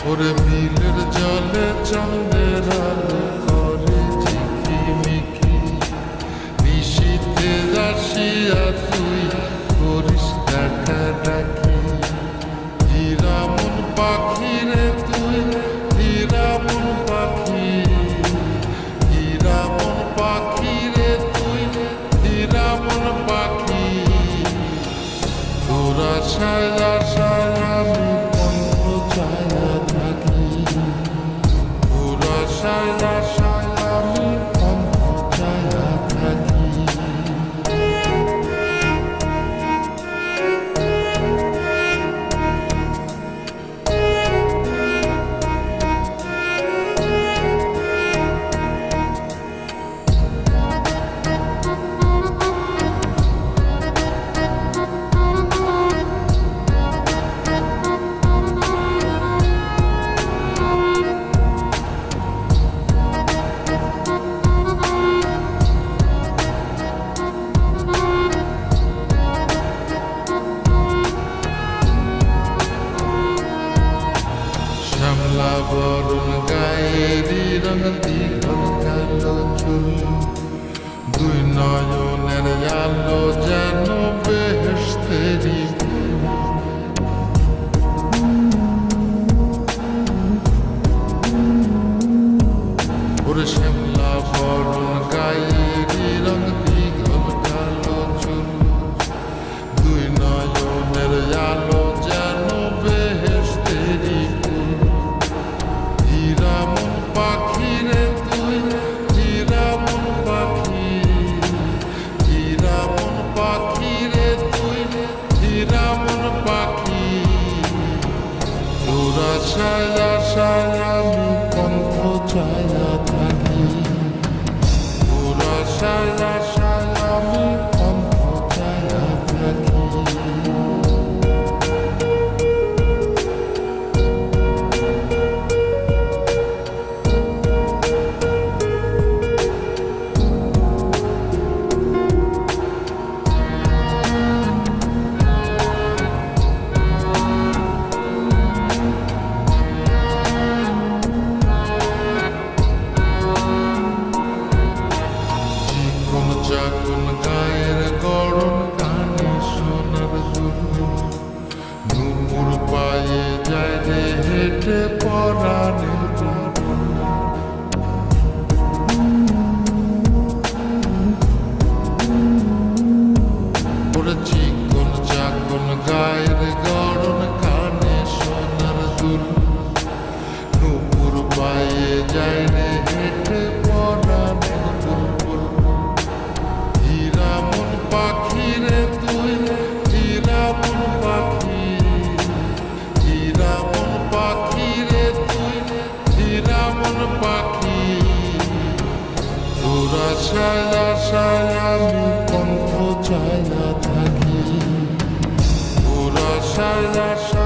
ওরে বিলের জলে চাঁদের আলো করে ঝিকিমিকি, নিশীথে আসিয়া তুই করিস ডাকাডাকি। হীরামন পাখি রে তুই, হীরামন পাখি, হীরামন পাখি রে তুই, হীরামন পাখি। তোর আশায় আশায় আমি কণ্ঠ ছায়া থাকি, তোর আশায় আশায় আমি কণ্ঠ ছায়া থাকি। শ্যামলা বরণ গায়েরি রঙ দীঘল কালো চুল, দুই নয়নের আলো যেন বেহেশতেরি ফুল। ওরে শ্যামলা বরণ গায়েরি রঙ দীঘল কালো চুল, দুই নয়নের আলো যেন বেহেশতেরি ফুল। হীরামন পাখি রে তুই, হীরামন পাখি, হীরামন পাখি রে তুই, হীরামন পাখি। তোর আশায় আশায় আমি কণ্ঠ ছায়া থাকি, তোর আশায় আশায় আমি কণ্ঠ ছায়া থাকি। চাকুন গায়ের গরম কানে সোনার দুল, নুপুর পায়ে যায় রে হেঁটে পরাণের বুলবুল। ওরে চিকন চাকুন গায়ের গরম কানে সোনার দুল, নুপুর পায়ে যায় রে হেঁটে পরাণের বুলবুল। হীরামন পাখি রে তুই, হীরামন পাখি, হীরামন পাখি রে তুই, হীরামন পাখি। তোর আশায় আশায় আমি কণ্ঠ ছায়া থাকি, তোর আশায় আশায়